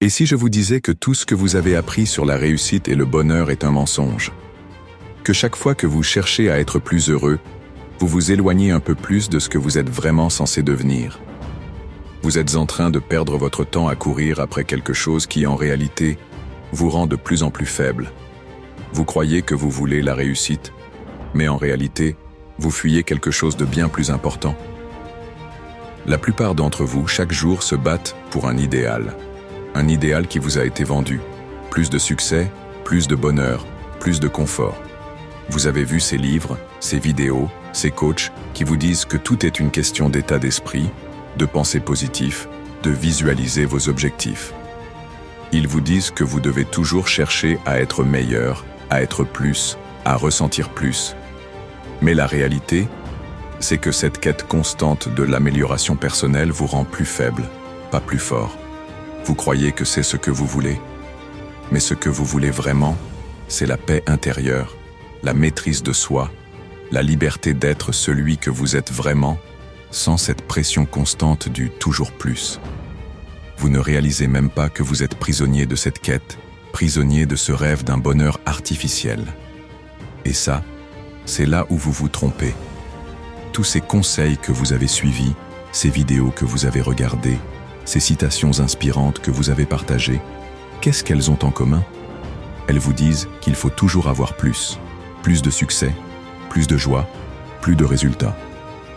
Et si je vous disais que tout ce que vous avez appris sur la réussite et le bonheur est un mensonge? Que chaque fois que vous cherchez à être plus heureux, vous vous éloignez un peu plus de ce que vous êtes vraiment censé devenir. Vous êtes en train de perdre votre temps à courir après quelque chose qui, en réalité, vous rend de plus en plus faible. Vous croyez que vous voulez la réussite, mais en réalité, vous fuyez quelque chose de bien plus important. La plupart d'entre vous, chaque jour, se battent pour un idéal qui vous a été vendu. Plus de succès, plus de bonheur, plus de confort. Vous avez vu ces livres, ces vidéos, ces coachs qui vous disent que tout est une question d'état d'esprit, de pensée positive, de visualiser vos objectifs. Ils vous disent que vous devez toujours chercher à être meilleur, à être plus, à ressentir plus. Mais la réalité, c'est que cette quête constante de l'amélioration personnelle vous rend plus faible, pas plus fort. Vous croyez que c'est ce que vous voulez, mais ce que vous voulez vraiment, c'est la paix intérieure, la maîtrise de soi, la liberté d'être celui que vous êtes vraiment, sans cette pression constante du « toujours plus ». Vous ne réalisez même pas que vous êtes prisonnier de cette quête, prisonnier de ce rêve d'un bonheur artificiel. Et ça, c'est là où vous vous trompez. Tous ces conseils que vous avez suivis, ces vidéos que vous avez regardées, ces citations inspirantes que vous avez partagées, qu'est-ce qu'elles ont en commun? Elles vous disent qu'il faut toujours avoir plus de succès, plus de joie, plus de résultats.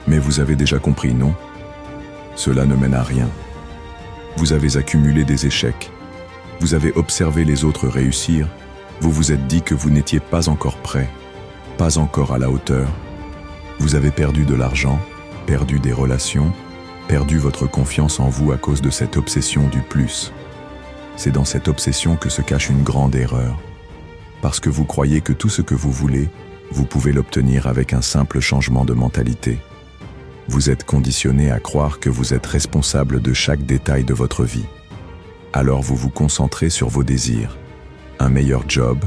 Mais vous avez déjà compris, non? Cela ne mène à rien. Vous avez accumulé des échecs. Vous avez observé les autres réussir. Vous vous êtes dit que vous n'étiez pas encore prêt, pas encore à la hauteur. Vous avez perdu de l'argent, perdu des relations, perdu votre confiance en vous à cause de cette obsession du plus. C'est dans cette obsession que se cache une grande erreur. Parce que vous croyez que tout ce que vous voulez, vous pouvez l'obtenir avec un simple changement de mentalité. Vous êtes conditionné à croire que vous êtes responsable de chaque détail de votre vie. Alors vous vous concentrez sur vos désirs. Un meilleur job,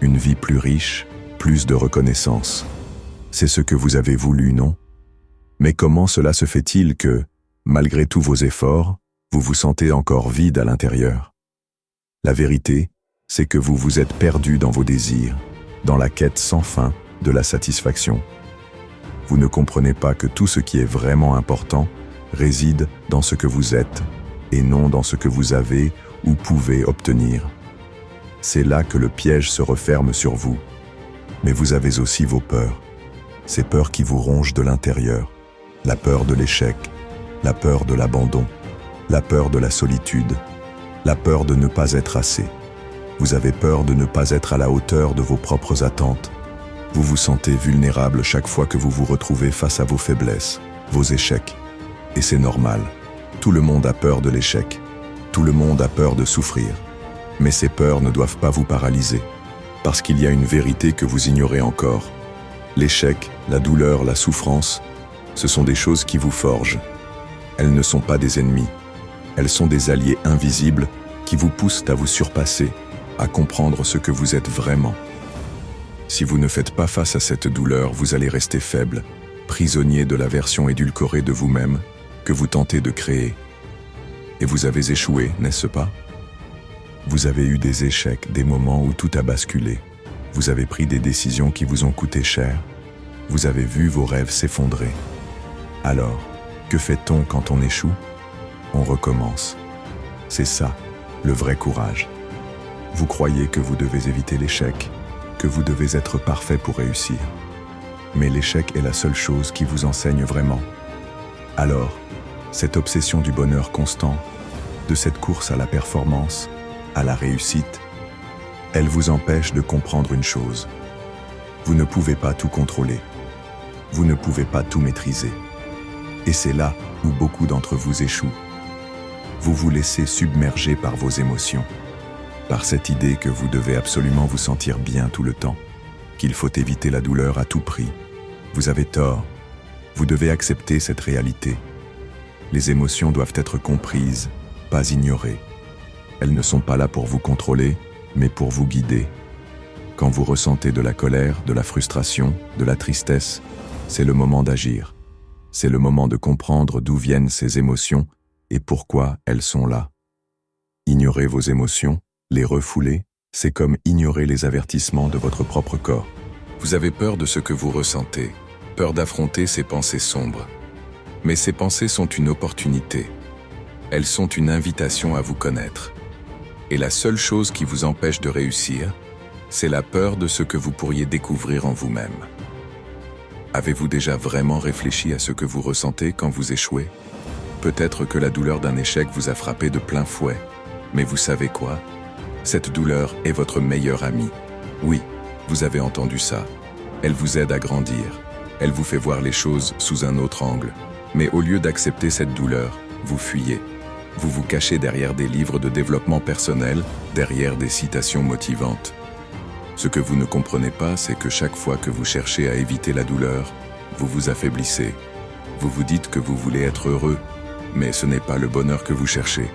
une vie plus riche, plus de reconnaissance. C'est ce que vous avez voulu, non? Mais comment cela se fait-il que, malgré tous vos efforts, vous vous sentez encore vide à l'intérieur? La vérité, c'est que vous vous êtes perdu dans vos désirs, dans la quête sans fin de la satisfaction. Vous ne comprenez pas que tout ce qui est vraiment important réside dans ce que vous êtes et non dans ce que vous avez ou pouvez obtenir. C'est là que le piège se referme sur vous. Mais vous avez aussi vos peurs, ces peurs qui vous rongent de l'intérieur, la peur de l'échec, la peur de l'abandon, la peur de la solitude, la peur de ne pas être assez. Vous avez peur de ne pas être à la hauteur de vos propres attentes. Vous vous sentez vulnérable chaque fois que vous vous retrouvez face à vos faiblesses, vos échecs. Et c'est normal. Tout le monde a peur de l'échec. Tout le monde a peur de souffrir. Mais ces peurs ne doivent pas vous paralyser. Parce qu'il y a une vérité que vous ignorez encore. L'échec, la douleur, la souffrance, ce sont des choses qui vous forgent. Elles ne sont pas des ennemis. Elles sont des alliés invisibles qui vous poussent à vous surpasser, à comprendre ce que vous êtes vraiment. Si vous ne faites pas face à cette douleur, vous allez rester faible, prisonnier de la version édulcorée de vous-même que vous tentez de créer. Et vous avez échoué, n'est-ce pas? Vous avez eu des échecs, des moments où tout a basculé. Vous avez pris des décisions qui vous ont coûté cher. Vous avez vu vos rêves s'effondrer. Alors, que fait-on quand on échoue? On recommence. C'est ça, le vrai courage. Vous croyez que vous devez éviter l'échec, que vous devez être parfait pour réussir. Mais l'échec est la seule chose qui vous enseigne vraiment. Alors, cette obsession du bonheur constant, de cette course à la performance, à la réussite, elle vous empêche de comprendre une chose. Vous ne pouvez pas tout contrôler. Vous ne pouvez pas tout maîtriser. Et c'est là où beaucoup d'entre vous échouent. Vous vous laissez submerger par vos émotions, par cette idée que vous devez absolument vous sentir bien tout le temps, qu'il faut éviter la douleur à tout prix. Vous avez tort. Vous devez accepter cette réalité. Les émotions doivent être comprises, pas ignorées. Elles ne sont pas là pour vous contrôler, mais pour vous guider. Quand vous ressentez de la colère, de la frustration, de la tristesse, c'est le moment d'agir. C'est le moment de comprendre d'où viennent ces émotions et pourquoi elles sont là. Ignorer vos émotions, les refouler, c'est comme ignorer les avertissements de votre propre corps. Vous avez peur de ce que vous ressentez, peur d'affronter ces pensées sombres. Mais ces pensées sont une opportunité. Elles sont une invitation à vous connaître. Et la seule chose qui vous empêche de réussir, c'est la peur de ce que vous pourriez découvrir en vous-même. Avez-vous déjà vraiment réfléchi à ce que vous ressentez quand vous échouez? Peut-être que la douleur d'un échec vous a frappé de plein fouet. Mais vous savez quoi? Cette douleur est votre meilleure amie. Oui, vous avez entendu ça. Elle vous aide à grandir. Elle vous fait voir les choses sous un autre angle. Mais au lieu d'accepter cette douleur, vous fuyez. Vous vous cachez derrière des livres de développement personnel, derrière des citations motivantes. Ce que vous ne comprenez pas, c'est que chaque fois que vous cherchez à éviter la douleur, vous vous affaiblissez. Vous vous dites que vous voulez être heureux, mais ce n'est pas le bonheur que vous cherchez.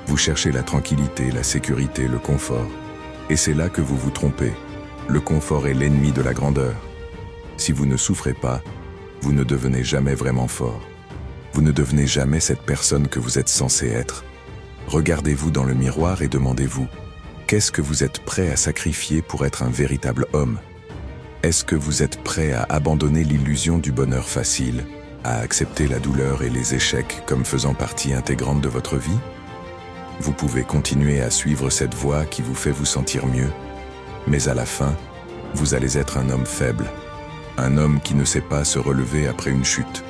Vous cherchez la tranquillité, la sécurité, le confort. Et c'est là que vous vous trompez. Le confort est l'ennemi de la grandeur. Si vous ne souffrez pas, vous ne devenez jamais vraiment fort. Vous ne devenez jamais cette personne que vous êtes censé être. Regardez-vous dans le miroir et demandez-vous, qu'est-ce que vous êtes prêt à sacrifier pour être un véritable homme? Est-ce que vous êtes prêt à abandonner l'illusion du bonheur facile, à accepter la douleur et les échecs comme faisant partie intégrante de votre vie? Vous pouvez continuer à suivre cette voie qui vous fait vous sentir mieux, mais à la fin, vous allez être un homme faible, un homme qui ne sait pas se relever après une chute.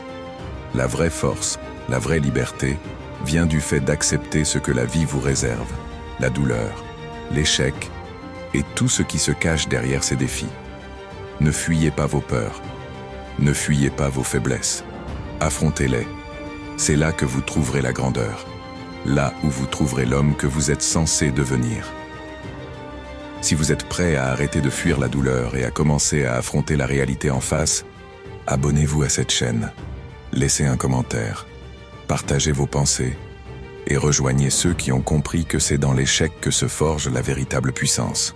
La vraie force, la vraie liberté, vient du fait d'accepter ce que la vie vous réserve, la douleur, l'échec et tout ce qui se cache derrière ces défis. Ne fuyez pas vos peurs, ne fuyez pas vos faiblesses, affrontez-les. C'est là que vous trouverez la grandeur, là où vous trouverez l'homme que vous êtes censé devenir. Si vous êtes prêt à arrêter de fuir la douleur et à commencer à affronter la réalité en face, abonnez-vous à cette chaîne. Laissez un commentaire, partagez vos pensées et rejoignez ceux qui ont compris que c'est dans l'échec que se forge la véritable puissance.